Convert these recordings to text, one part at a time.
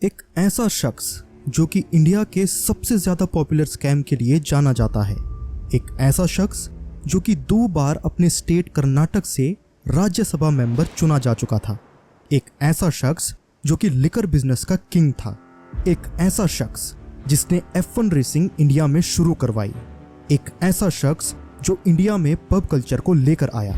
एक ऐसा शख्स जो कि इंडिया के सबसे ज्यादा पॉपुलर स्कैम के लिए जाना जाता है। एक ऐसा शख्स जो कि 2 बार अपने स्टेट कर्नाटक से राज्यसभा मेंबर चुना जा चुका था। एक ऐसा शख्स जो कि लिकर बिजनेस का किंग था। एक ऐसा शख्स जिसने F1 रेसिंग इंडिया में शुरू करवाई। एक ऐसा शख्स जो इंडिया में पब कल्चर को लेकर आया।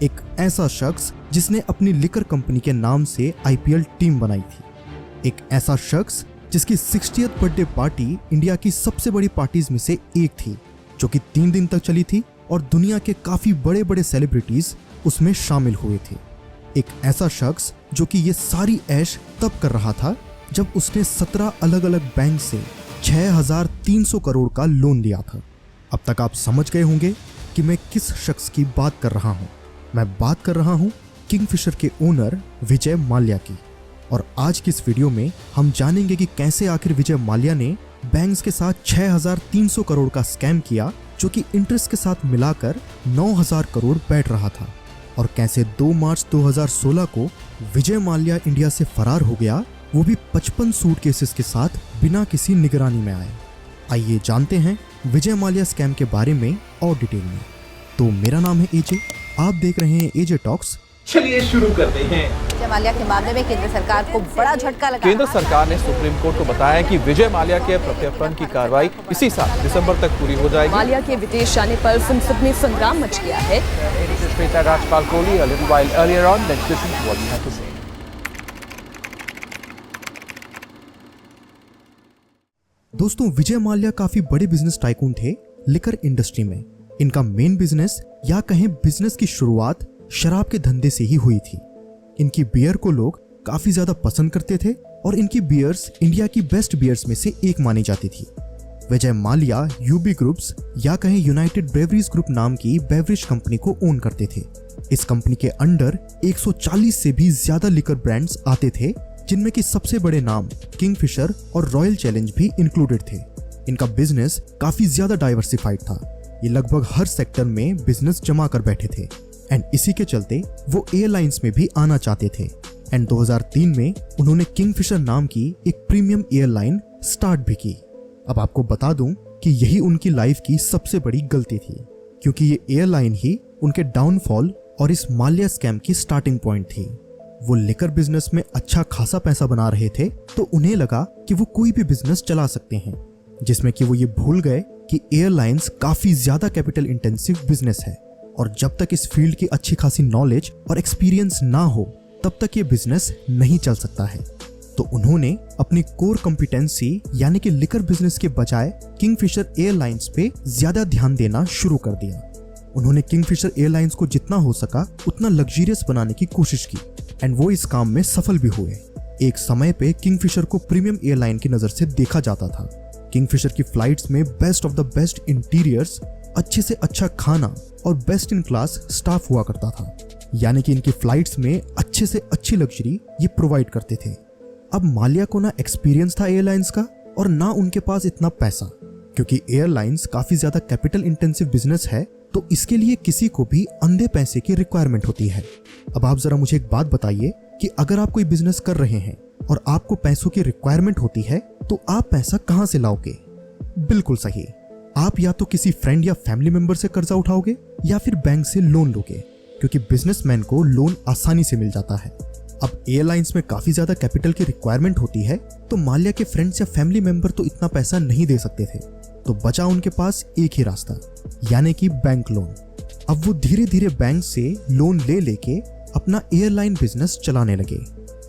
एक ऐसा शख्स जिसने अपनी लिकर कंपनी के नाम से IPL टीम बनाई थी। एक ऐसा शख्स जिसकी 60th बर्थडे पार्टी इंडिया की सबसे बड़ी पार्टीज में से एक थी, जो कि 3 दिन तक चली थी और दुनिया के काफी बड़े बड़े सेलिब्रिटीज उसमें शामिल हुए थे। एक ऐसा शख्स जो कि ये सारी ऐश तब कर रहा था जब उसने 17 अलग अलग बैंक से 6,300 करोड़ का लोन लिया था। अब तक आप समझ गए होंगे कि मैं किस शख्स की बात कर रहा हूँ। मैं बात कर रहा हूँ किंगफिशर के ओनर विजय माल्या की। और आज की इस वीडियो में हम जानेंगे कि कैसे आखिर विजय माल्या ने बैंक्स के साथ 6,300 करोड़ का स्कैम किया, जो कि इंटरेस्ट के साथ मिलाकर 9,000 करोड़ बैठ रहा था, और कैसे 2 मार्च 2016 को विजय माल्या इंडिया से फरार हो गया, वो भी 55 सूटकेसेस के साथ बिना किसी निगरानी में आए। आइए जानते हैं विजय माल्या स्कैम के बारे में और डिटेल में। तो मेरा नाम है एजे, आप देख रहे हैं एजे टॉक्स। चलिए शुरू करते हैं। विजय माल्या के मामले में केंद्र सरकार को बड़ा झटका लगा। केंद्र सरकार ने सुप्रीम कोर्ट को बताया कि विजय माल्या के प्रत्यर्पण की कार्रवाई इसी साल दिसंबर तक पूरी हो जाएगी। माल्या के विदेश जाने पर संसद में संग्राम मच गया है। Rajpal Kohli a little while earlier on, let's listen to what he had to say. दोस्तों, विजय माल्या काफी बड़े बिजनेस टाइकून थे लिकर इंडस्ट्री में। इनका मेन बिजनेस या कहें बिजनेस की शुरुआत शराब के धंधे से ही हुई थी। इनकी बियर को लोग काफी ज्यादा पसंद करते थे और इनकी बियर्स इंडिया की बेस्ट बियर्स में से एक मानी जाती थी। विजय माल्या यूबी ग्रुप्स या कहें यूनाइटेड ब्रेवरीज ग्रुप नाम की बेवरेज कंपनी को ओन करते थे। इस कंपनी के अंडर 140 से भी ज्यादा लिकर ब्रांड्स आते थे, जिनमें की सबसे बड़े नाम किंगफिशर और रॉयल चैलेंज भी इंक्लूडेड थे। इनका बिजनेस काफी ज्यादा डाइवर्सिफाइड था। ये लगभग हर सेक्टर में बिजनेस जमा कर बैठे थे एंड इसी के चलते वो एयरलाइंस में भी आना चाहते थे। एंड 2003 में उन्होंने किंगफिशर नाम की एक प्रीमियम एयरलाइन स्टार्ट भी की। अब आपको बता दूं कि यही उनकी लाइफ की सबसे बड़ी गलती थी, क्योंकि ये एयरलाइन ही उनके डाउनफॉल और इस माल्या स्कैम की स्टार्टिंग पॉइंट थी। वो लिकर बिजनेस में अच्छा खासा पैसा बना रहे थे, तो उन्हें लगा कि वो कोई भी बिजनेस चला सकते हैं, जिसमें कि वो ये भूल गए कि एयरलाइंस काफी ज्यादा कैपिटल इंटेंसिव बिजनेस है और जब तक इस फील्ड की अच्छी खासी नॉलेज और एक्सपीरियंस ना हो तब तक ये बिजनेस नहीं चल सकता है। तो उन्होंने अपनी कोर कॉम्पिटेंसी यानी कि लिकर बिजनेस के बजाय किंगफिशर एयरलाइंस पे ज्यादा ध्यान देना शुरू कर दिया। उन्होंने किंगफिशर एयरलाइंस को जितना हो सका उतना लग्जरियस बनाने की कोशिश की एंड वो इस काम में सफल भी हुए। एक समय पे किंगफिशर को प्रीमियम एयरलाइन की नजर से देखा जाता था। किंगफिशर की फ्लाइट्स में best of the best interiors, अच्छे से अच्छा खाना और बेस्ट इन क्लास स्टाफ हुआ करता था, यानी कि इनकी फ्लाइट्स में अच्छे से अच्छी लग्जरी ये प्रोवाइड करते थे। अब माल्या को ना एक्सपीरियंस था एयरलाइंस का और ना उनके पास इतना पैसा, क्योंकि एयरलाइंस काफी ज्यादा कैपिटल इंटेंसिव बिजनेस है, तो इसके लिए किसी को भी अंधे पैसे की रिक्वायरमेंट होती है। अब आप जरा मुझे एक बात बताइए कि अगर आप कोई बिजनेस कर रहे हैं और आपको पैसों की रिक्वायरमेंट होती है, तो आप पैसा कहां से लाओगे? बिल्कुल सही, आप या तो किसी फ्रेंड या फैमिली मेंबर से कर्जा उठाओगे या फिर बैंक से लोन लोगे, क्योंकि बिजनेसमैन को लोन आसानी से मिल जाता है। अब एयरलाइंस में काफी ज्यादा कैपिटल की रिक्वायरमेंट होती है, तो माल्या के फ्रेंड्स या फैमिली मेंबर तो इतना पैसा नहीं दे सकते थे, तो बचा उनके पास एक ही रास्ता, यानी कि बैंक लोन। अब वो धीरे धीरे बैंक से लोन ले लेके अपना एयरलाइन बिजनेस चलाने लगे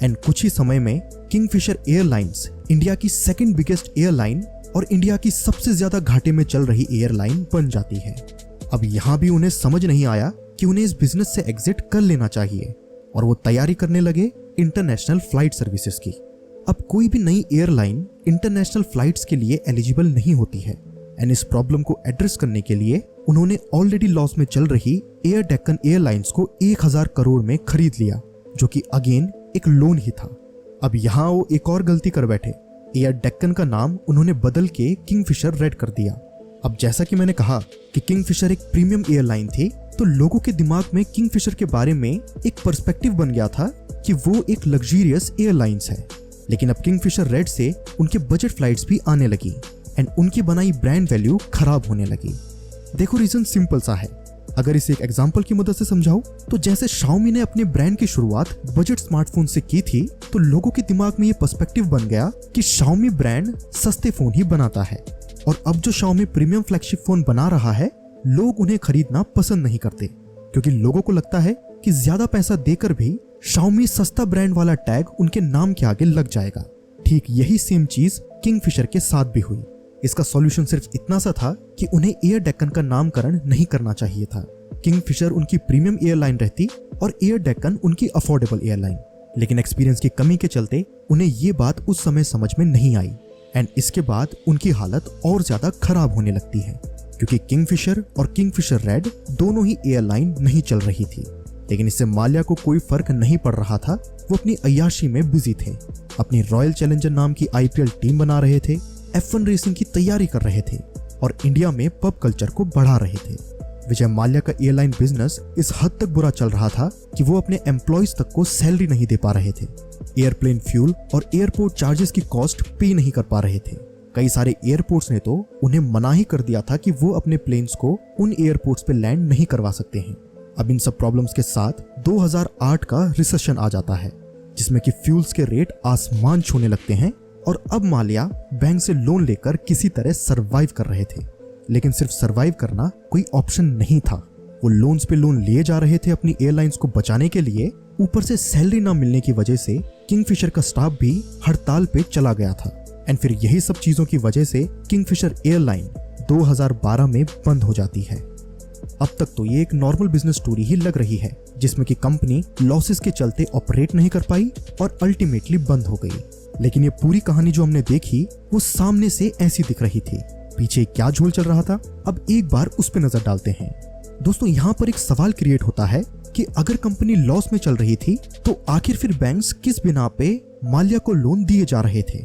एंड कुछ ही समय में किंगफिशर एयरलाइंस इंडिया की 2nd बिगेस्ट एयरलाइन और इंडिया की सबसे ज्यादा घाटे में चल रही एयरलाइन बन जाती है। अब यहाँ भी उन्हें समझ नहीं आया कि उन्हें इस बिजनेस से एग्जिट कर लेना चाहिए और वो तैयारी करने लगे इंटरनेशनल फ्लाइट सर्विसेज की। अब कोई भी नई एयरलाइन इंटरनेशनल फ्लाइट्स के लिए एलिजिबल नहीं होती है एंड इस प्रॉब्लम को एड्रेस करने के लिए उन्होंने ऑलरेडी लॉस में चल रही एयर डेक्कन एयरलाइंस को 1,000 करोड़ में खरीद लिया, जो कि अगेन एक लोन ही था। अब यहाँ वो एक और गलती कर बैठे। एयर डेक्कन का नाम उन्होंने बदल के किंगफिशर रेड कर दिया। अब जैसा कि मैंने कहा कि किंगफिशर एक प्रीमियम एयरलाइन थी, तो लोगों के दिमाग में किंगफिशर के बारे में एक पर्सपेक्टिव बन गया था कि वो एक लग्जरियस एयरलाइंस है। लेकिन अब किंगफिशर रेड से उनके बजट फ्लाइट्स भी आने लगी एंड उनकी बनाई ब्रांड वैल्यू खराब होने लगी। देखो रीजन सिंपल सा है, अगर इसे एक एग्जांपल की मदद से समझाऊं तो जैसे Xiaomi ने अपने ब्रांड की शुरुआत बजट स्मार्टफोन से की थी, तो लोगों के दिमाग में ये पर्सपेक्टिव बन गया कि Xiaomi ब्रांड सस्ते फोन ही बनाता है, और अब जो Xiaomi प्रीमियम फ्लैगशिप फोन बना रहा है, लोग उन्हें खरीदना पसंद नहीं करते, क्योंकि लोगों को लगता है कि ज्यादा पैसा देकर भी Xiaomi सस्ता ब्रांड वाला टैग उनके नाम के आगे लग जाएगा। ठीक यही सेम चीज किंगफिशर के साथ भी हुई। इसका सॉल्यूशन सिर्फ इतना सा था कि उन्हें एयर डेक्कन का नामकरण नहीं करना चाहिए था। किंगफिशर उनकी प्रीमियम एयरलाइन रहती और एयर डेक्कन उनकी अफोर्डेबल एयरलाइन, लेकिन एक्सपीरियंस की कमी के चलते उन्हें ये बात उस समय समझ में नहीं आई एंड इसके बाद उनकी हालत और ज्यादा खराब होने लगती है, क्योंकि किंगफिशर और किंगफिशर रेड दोनों ही एयरलाइन नहीं चल रही थी। लेकिन इससे माल्या को कोई फर्क नहीं पड़ रहा था। वो अपनी अय्याशी में बिजी थे, अपनी रॉयल चैलेंजर नाम की IPL टीम बना रहे थे, F1 रेसिंग की तैयारी कर रहे थे और इंडिया में पब कल्चर को बढ़ा रहे थे। विजय माल्या का एयरलाइन बिजनेस इस हद तक बुरा चल रहा था कि वो अपने एम्प्लॉइज तक को सैलरी नहीं दे पा रहे थे, एयरप्लेन फ्यूल और एयरपोर्ट चार्जेस की कॉस्ट पे नहीं कर पा रहे थे। कई सारे एयरपोर्ट्स ने तो उन्हें मना ही कर दिया था कि वो अपने प्लेन्स को उन एयरपोर्ट्स पे लैंड नहीं करवा सकते हैं। अब इन सब प्रॉब्लम्स के साथ 2008 का रिसेशन आ जाता है, जिसमें कि फ्यूल्स के रेट आसमान छूने लगते हैं और अब माल्या बैंक से लोन लेकर किसी तरह सरवाइव कर रहे थे। लेकिन सिर्फ सरवाइव करना कोई ऑप्शन नहीं था। वो लोन्स पे लोन लिए जा रहे थे अपनी एयरलाइंस को बचाने के लिए, ऊपर से सैलरी ना मिलने की वजह से किंगफिशर का स्टाफ भी हड़ताल पे चला गया था एंड फिर यही सब चीजों की वजह से किंगफिशर एयरलाइन 2012 में बंद हो जाती है। अब तक तो ये एक नॉर्मल बिजनेस स्टोरी ही लग रही है, जिसमें कि कंपनी लॉसेस के चलते ऑपरेट नहीं कर पाई और अल्टीमेटली बंद हो गई। लेकिन ये पूरी कहानी जो हमने देखी वो सामने से ऐसी दिख रही थी, पीछे क्या झोल चल रहा था, अब एक बार उस पर नजर डालते हैं। दोस्तों, यहाँ पर एक सवाल क्रिएट होता है कि अगर कंपनी लॉस में चल रही थी तो आखिर फिर बैंक्स किस बिना पे माल्या को लोन दिए जा रहे थे।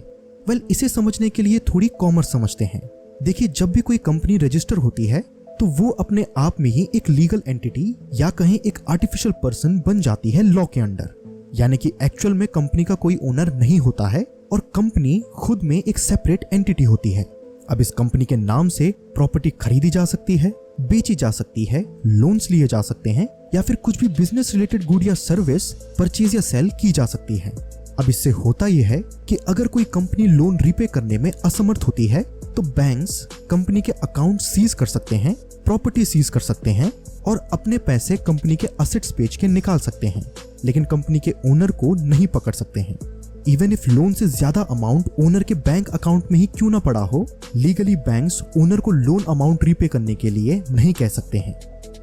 वेल, इसे समझने के लिए थोड़ी कॉमर्स समझते हैं। देखिए, जब भी कोई कंपनी रजिस्टर होती है तो वो अपने आप में ही एक लीगल एंटिटी या कहें एक आर्टिफिशियल पर्सन बन जाती है लॉ के अंडर, यानी कि एक्चुअल में कंपनी का कोई ओनर नहीं होता है और कंपनी खुद में एक सेपरेट एंटिटी होती है। अब इस कंपनी के नाम से प्रॉपर्टी खरीदी जा सकती है, बेची जा सकती है, लोन्स लिए जा सकते हैं या फिर कुछ भी बिजनेस रिलेटेड गुड या सर्विस परचेज या सेल की जा सकती है। अब इससे होता यह है कि अगर कोई कंपनी लोन रीपे करने में असमर्थ होती है तो बैंक्स कंपनी के अकाउंट सीज कर सकते हैं, प्रॉपर्टी सीज कर सकते हैं और अपने पैसे कंपनी के असेट्स बेच के निकाल सकते हैं, लेकिन कंपनी के ओनर को नहीं पकड़ सकते हैं। इवन इफ लोन से ज्यादा अमाउंट ओनर के बैंक अकाउंट में ही क्यों ना पड़ा हो, लीगली बैंक्स ओनर को लोन अमाउंट रीपे करने के लिए नहीं कह सकते हैं।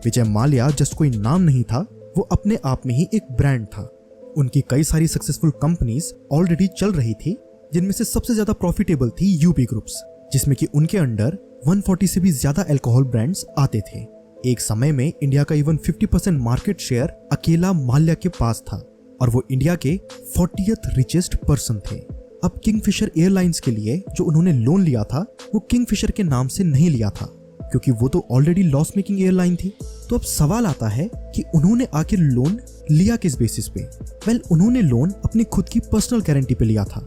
विजय माल्या जस्ट कोई नाम नहीं था, वो अपने आप में ही एक ब्रांड था। उनकी कई सारी सक्सेसफुल कंपनीज ऑलरेडी चल रही थी, जिनमें से सबसे ज्यादा प्रॉफिटेबल थी यूबी ग्रुप्स, जिसमें कि उनके अंडर 140 से भी ज्यादा अल्कोहल ब्रांड्स आते थे। एक समय में इंडिया का इवन 50% मार्केट शेयर अकेला माल्या के पास था और वो इंडिया के 40th रिचेस्ट पर्सन थे। अब किंगफिशर एयरलाइंस के लिए जो उन्होंने लोन लिया था वो किंगफिशर के नाम से नहीं लिया था, क्योंकि वो तो ऑलरेडी लॉस मेकिंग एयरलाइन थी। तो अब सवाल आता है कि उन्होंने आखिर लोन लिया किस बेसिस पे। वेल, उन्होंने लोन अपनी खुद की पर्सनल गारंटी पे लिया था,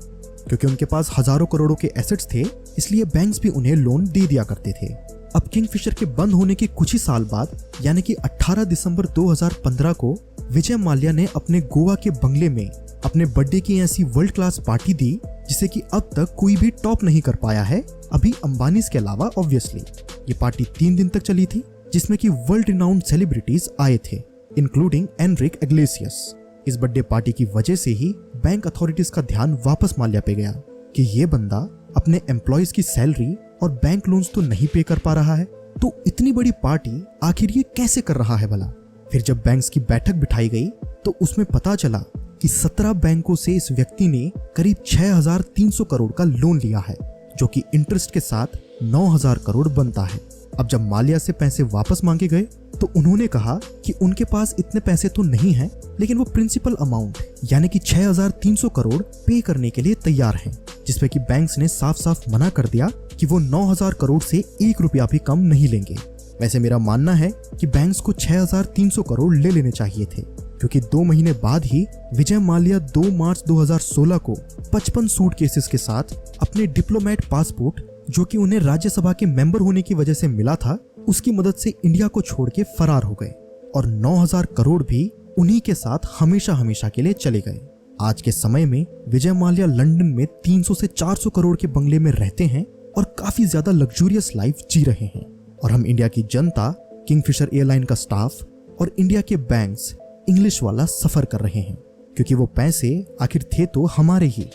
क्योंकि उनके पास हजारों करोड़ों के एसेट्स थे, इसलिए बैंक्स भी उन्हें लोन दे दिया करते थे। अब किंगफिशर के बंद होने के कुछ ही साल बाद, यानी कि 18 दिसंबर 2015 को विजय माल्या ने अपने गोवा के बंगले में अपने बर्थडे की ऐसी वर्ल्ड क्लास पार्टी दी जिसे कि अब तक कोई भी टॉप नहीं कर पाया है, अभी अंबानी के अलावा ऑब्वियसली। ये पार्टी 3 दिन तक चली थी, जिसमें कि वर्ल्ड रिनाउंड सेलिब्रिटीज आए थे, इंक्लूडिंग एनरिक इग्लेसियस। इस बर्थडे पार्टी की वजह से ही बैंक अथॉरिटीज का ध्यान वापस माल्या पे गया कि ये बंदा अपने एम्प्लॉयज की सैलरी और बैंक लोन्स तो नहीं पे कर पा रहा है, तो इतनी बड़ी पार्टी आखिर ये कैसे कर रहा है भला। फिर जब बैंक्स की बैठक बिठाई गई तो उसमें पता चला कि 17 बैंकों से इस व्यक्ति ने करीब 6,300 करोड़ का लोन लिया है, जो कि इंटरेस्ट के साथ 9,000 करोड़ बनता है। अब जब माल्या से पैसे वापस मांगे गए तो उन्होंने कहा कि उनके पास इतने पैसे तो नहीं हैं, लेकिन वो प्रिंसिपल अमाउंट यानी कि 6,300 करोड़ पे करने के लिए तैयार हैं, जिसपे कि बैंक्स ने साफ साफ मना कर दिया कि वो 9,000 करोड़ से 1 रुपया भी कम नहीं लेंगे। वैसे मेरा मानना है कि बैंक्स को 6,300 करोड़ ले लेने चाहिए थे, क्योंकि 2 महीने बाद ही विजय माल्या 2 मार्च 2016 को 55 सूटकेसेस के साथ अपने डिप्लोमेट पासपोर्ट, जो कि उन्हें राज्यसभा के मेंबर होने की वजह से मिला था, उसकी मदद से इंडिया को छोड़ के फरार हो गए और 9,000 करोड़ भी उन्हीं के साथ हमेशा हमेशा के लिए चले गए। आज के समय में विजय माल्या लंदन में 300 से 400 करोड़ के बंगले में रहते हैं और काफी ज्यादा लग्जूरियस लाइफ जी रहे हैं। और हम इंडिया की जनता, किंगफिशर एयरलाइन का स्टाफ और इंडिया के बैंक्स इंग्लिश वाला सफर कर रहे हैं, क्योंकि वो पैसे आखिर थे तो हमारे ही।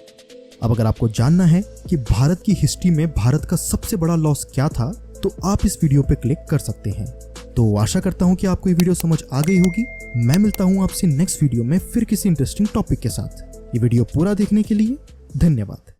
अब अगर आपको जानना है कि भारत की हिस्ट्री में भारत का सबसे बड़ा लॉस क्या था, तो आप इस वीडियो पे क्लिक कर सकते हैं। तो आशा करता हूं कि आपको ये वीडियो समझ आ गई होगी। मैं मिलता हूं आपसे नेक्स्ट वीडियो में फिर किसी इंटरेस्टिंग टॉपिक के साथ। ये वीडियो पूरा देखने के लिए धन्यवाद।